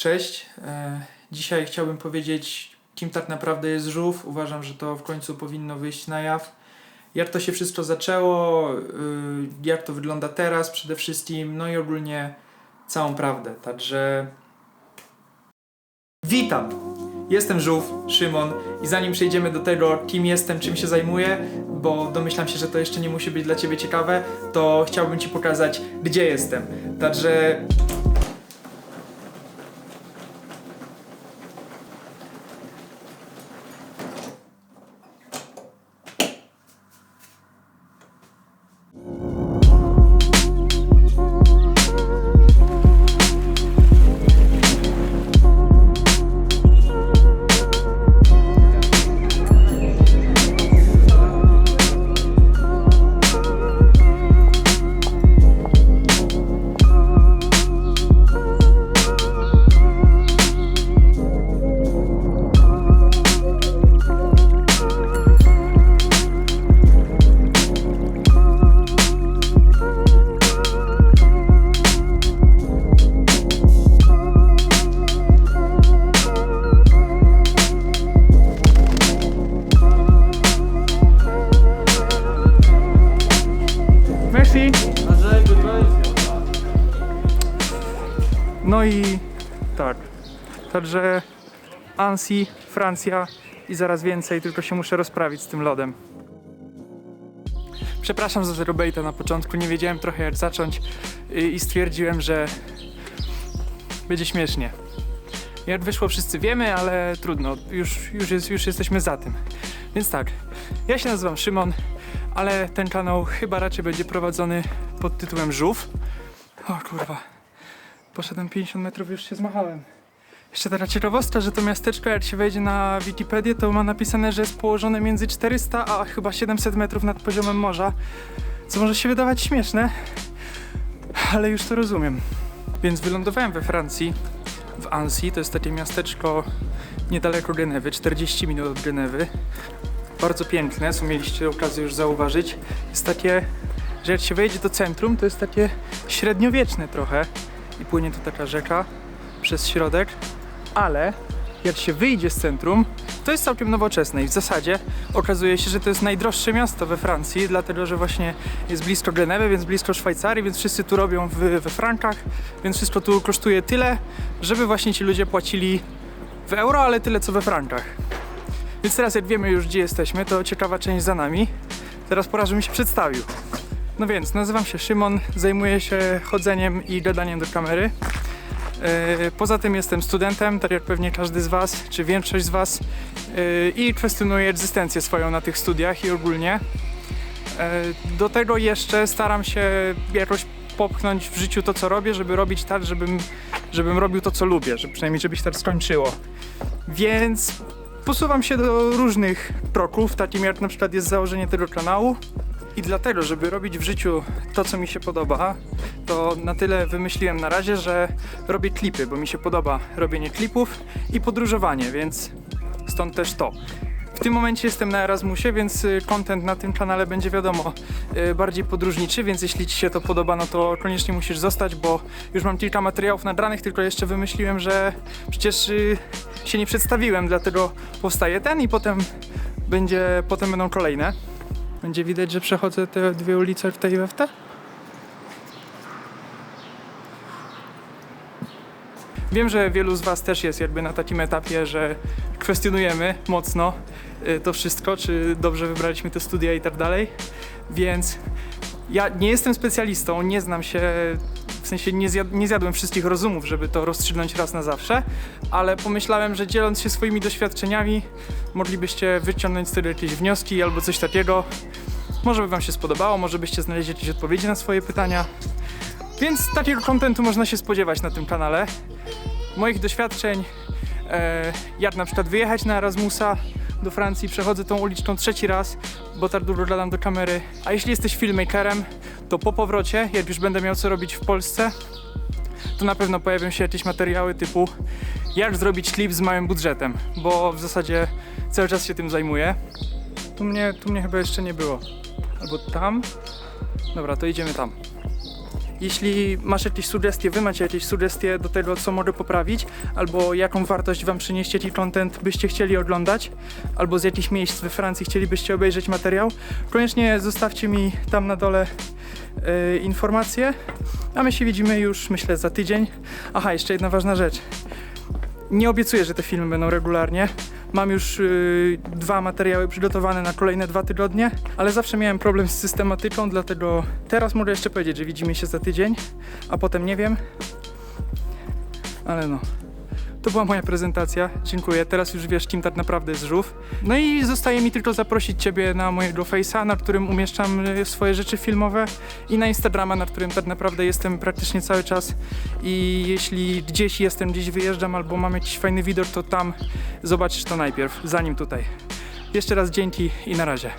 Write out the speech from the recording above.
Cześć, dzisiaj chciałbym powiedzieć, kim tak naprawdę jest żółw. Uważam, że to w końcu powinno wyjść na jaw. Jak to się wszystko zaczęło, jak to wygląda teraz przede wszystkim, no i ogólnie całą prawdę. Także witam! Jestem żółw, Szymon, i zanim przejdziemy do tego, kim jestem, czym się zajmuję, bo domyślam się, że to jeszcze nie musi być dla Ciebie ciekawe, to chciałbym Ci pokazać, gdzie jestem. Także merci. No i tak, także Annecy, Francja i zaraz więcej, tylko się muszę rozprawić z tym lodem. Przepraszam za tego baita na początku, nie wiedziałem trochę jak zacząć i stwierdziłem, że będzie śmiesznie. Jak wyszło wszyscy wiemy, ale trudno, już jesteśmy za tym. Więc tak, ja się nazywam Szymon, ale ten kanał chyba raczej będzie prowadzony pod tytułem Żółw. O kurwa, poszedłem 50 metrów, już się zmachałem. Jeszcze taka ciekawostka, że to miasteczko, jak się wejdzie na Wikipedię, to ma napisane, że jest położone między 400 a chyba 700 metrów nad poziomem morza, co może się wydawać śmieszne, ale już to rozumiem. Więc wylądowałem we Francji, w Annecy, to jest takie miasteczko niedaleko Genewy, 40 minut od Genewy. Bardzo piękne, co mieliście okazję już zauważyć. Jest takie, że jak się wejdzie do centrum, to jest takie średniowieczne trochę i płynie tu taka rzeka przez środek, ale jak się wyjdzie z centrum, to jest całkiem nowoczesne i w zasadzie okazuje się, że to jest najdroższe miasto we Francji, dlatego że właśnie jest blisko Genewy, więc blisko Szwajcarii, więc wszyscy tu robią we frankach, więc wszystko tu kosztuje tyle, żeby właśnie ci ludzie płacili w euro, ale tyle co we frankach. Więc teraz jak wiemy już gdzie jesteśmy, to ciekawa część za nami. Teraz pora, żebym się przedstawił. No więc, nazywam się Szymon, zajmuję się chodzeniem i gadaniem do kamery. Poza tym jestem studentem, tak jak pewnie każdy z was, czy większość z was, i kwestionuję egzystencję swoją na tych studiach i ogólnie. Do tego jeszcze staram się jakoś popchnąć w życiu to co robię, żeby robić tak, żebym robił to co lubię, przynajmniej żeby się tak skończyło. Więc posuwam się do różnych kroków, takim jak na przykład jest założenie tego kanału. I dlatego, żeby robić w życiu to, co mi się podoba, to na tyle wymyśliłem na razie, że robię klipy, bo mi się podoba robienie klipów i podróżowanie, więc stąd też to. W tym momencie jestem na Erasmusie, więc content na tym kanale będzie wiadomo bardziej podróżniczy, więc jeśli ci się to podoba, no to koniecznie musisz zostać, bo już mam kilka materiałów nagranych, tylko jeszcze wymyśliłem, że przecież się nie przedstawiłem, dlatego powstaje ten i potem będą kolejne. Będzie widać, że przechodzę te dwie ulice w tej i we w te? Wiem, że wielu z was też jest jakby na takim etapie, że kwestionujemy mocno to wszystko, czy dobrze wybraliśmy te studia i tak dalej, więc ja nie jestem specjalistą, nie znam się, w sensie nie zjadłem wszystkich rozumów, żeby to rozstrzygnąć raz na zawsze, ale pomyślałem, że dzieląc się swoimi doświadczeniami, moglibyście wyciągnąć z tego jakieś wnioski albo coś takiego. Może by wam się spodobało, może byście znaleźli jakieś odpowiedzi na swoje pytania. Więc takiego kontentu można się spodziewać na tym kanale. Moich doświadczeń, jak na przykład wyjechać na Erasmusa do Francji, przechodzę tą uliczką trzeci raz, bo tak długo gadam do kamery. A jeśli jesteś filmmakerem, to po powrocie, jak już będę miał co robić w Polsce, to na pewno pojawią się jakieś materiały typu jak zrobić klip z małym budżetem, bo w zasadzie cały czas się tym zajmuję. Tu mnie chyba jeszcze nie było. Albo tam. Dobra, to idziemy tam. Jeśli masz jakieś sugestie, wy macie jakieś sugestie do tego, co mogę poprawić, albo jaką wartość wam przyniesie ci content byście chcieli oglądać, albo z jakichś miejsc we Francji chcielibyście obejrzeć materiał, koniecznie zostawcie mi tam na dole informacje, a my się widzimy już, myślę, za tydzień. Aha, jeszcze jedna ważna rzecz. Nie obiecuję, że te filmy będą regularnie. Mam już 2 materiały przygotowane na kolejne 2 tygodnie, ale zawsze miałem problem z systematyką, dlatego teraz mogę jeszcze powiedzieć, że widzimy się za tydzień, a potem nie wiem. Ale no, to była moja prezentacja. Dziękuję. Teraz już wiesz, kim tak naprawdę jest Żółw. No i zostaje mi tylko zaprosić ciebie na mojego Face'a, na którym umieszczam swoje rzeczy filmowe, i na Instagrama, na którym tak naprawdę jestem praktycznie cały czas. I jeśli gdzieś jestem, gdzieś wyjeżdżam albo mam jakiś fajny widok, to tam zobaczysz to najpierw, zanim tutaj. Jeszcze raz dzięki i na razie.